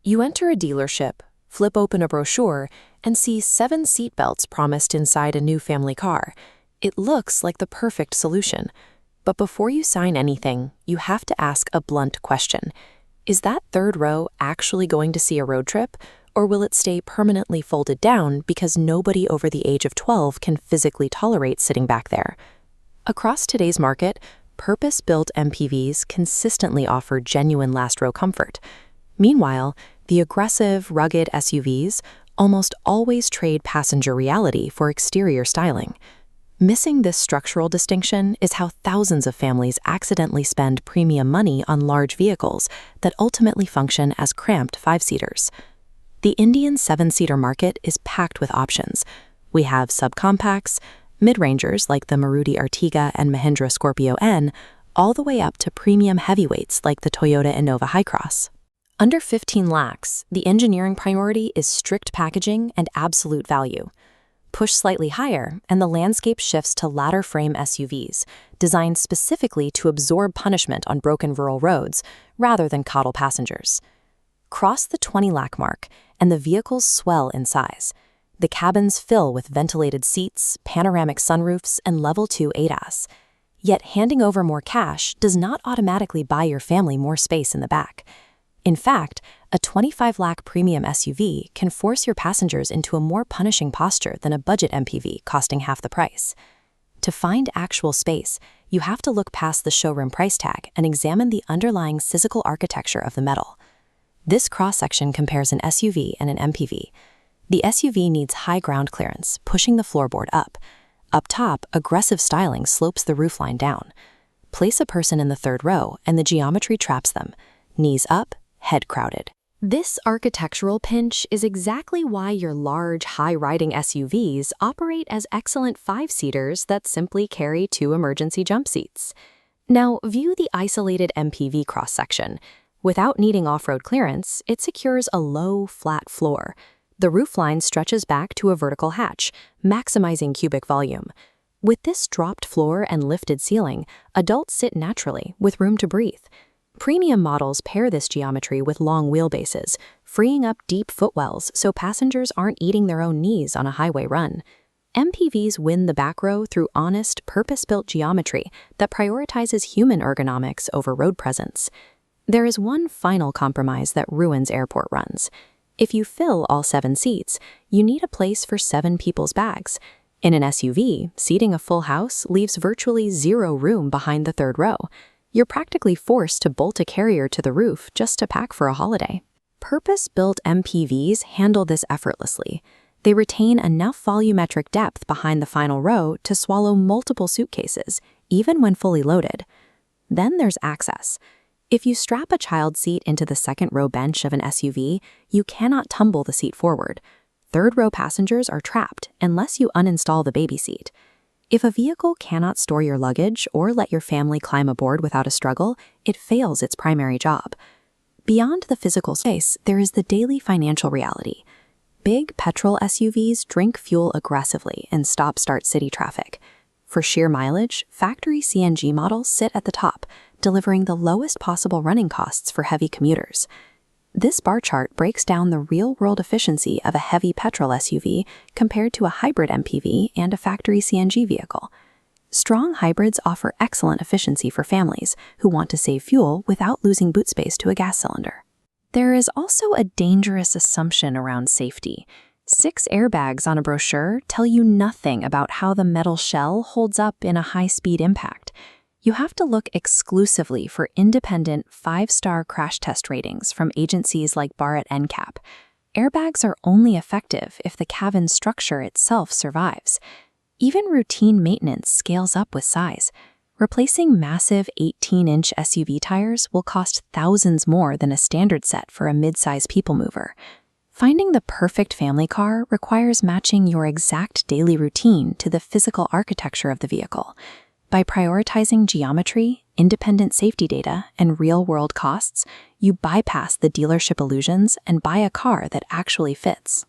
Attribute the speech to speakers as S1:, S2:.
S1: You enter a dealership, flip open a brochure, and see 7 seatbelts promised inside a new family car. It looks like the perfect solution. But before you sign anything, you have to ask a blunt question. Is that third row actually going to see a road trip, or will it stay permanently folded down because nobody over the age of 12 can physically tolerate sitting back there? Across today's market, purpose-built MPVs consistently offer genuine last-row comfort. Meanwhile, the aggressive, rugged SUVs almost always trade passenger reality for exterior styling. Missing this structural distinction is how thousands of families accidentally spend premium money on large vehicles that ultimately function as cramped 5-seaters. The Indian 7-seater market is packed with options. We have subcompacts, mid-rangers like the Maruti Ertiga and Mahindra Scorpio N, all the way up to premium heavyweights like the Toyota Innova Hycross. Under 15 lakhs, the engineering priority is strict packaging and absolute value. Push slightly higher, and the landscape shifts to ladder frame SUVs, designed specifically to absorb punishment on broken rural roads rather than coddle passengers. Cross the 20 lakh mark, and the vehicles swell in size. The cabins fill with ventilated seats, panoramic sunroofs, and Level 2 ADAS. Yet handing over more cash does not automatically buy your family more space in the back. In fact, a 25 lakh premium SUV can force your passengers into a more punishing posture than a budget MPV costing half the price. To find actual space, you have to look past the showroom price tag and examine the underlying physical architecture of the metal. This cross-section compares an SUV and an MPV. The SUV needs high ground clearance, pushing the floorboard up. Up top, aggressive styling slopes the roofline down. Place a person in the third row, and the geometry traps them. Knees up, head crowded. This architectural pinch is exactly why your large, high-riding SUVs operate as excellent 5-seaters that simply carry 2 emergency jump seats. Now, view the isolated MPV cross-section. Without needing off-road clearance, it secures a low, flat floor. The roofline stretches back to a vertical hatch, maximizing cubic volume. With this dropped floor and lifted ceiling, adults sit naturally, with room to breathe. Premium models pair this geometry with long wheelbases, freeing up deep footwells so passengers aren't eating their own knees on a highway run. MPVs win the back row through honest, purpose-built geometry that prioritizes human ergonomics over road presence. There is one final compromise that ruins airport runs. If you fill all 7 seats, you need a place for 7 people's bags. In an SUV, seating a full house leaves virtually 0 room behind the third row. You're practically forced to bolt a carrier to the roof just to pack for a holiday. Purpose-built MPVs handle this effortlessly. They retain enough volumetric depth behind the final row to swallow multiple suitcases, even when fully loaded. Then there's access. If you strap a child seat into the second row bench of an SUV, you cannot tumble the seat forward. Third row passengers are trapped unless you uninstall the baby seat. If a vehicle cannot store your luggage or let your family climb aboard without a struggle, it fails its primary job. Beyond the physical space, there is the daily financial reality. Big petrol SUVs drink fuel aggressively in stop-start city traffic. For sheer mileage, factory CNG models sit at the top, delivering the lowest possible running costs for heavy commuters. This bar chart breaks down the real-world efficiency of a heavy petrol SUV compared to a hybrid MPV and a factory CNG vehicle. Strong hybrids offer excellent efficiency for families who want to save fuel without losing boot space to a gas cylinder. There is also a dangerous assumption around safety. 6 airbags on a brochure tell you nothing about how the metal shell holds up in a high-speed impact. You have to look exclusively for independent 5-star crash test ratings from agencies like Bharat NCAP. Airbags are only effective if the cabin structure itself survives. Even routine maintenance scales up with size. Replacing massive 18-inch SUV tires will cost thousands more than a standard set for a mid-size people mover. Finding the perfect family car requires matching your exact daily routine to the physical architecture of the vehicle. By prioritizing geometry, independent safety data, and real-world costs, you bypass the dealership illusions and buy a car that actually fits.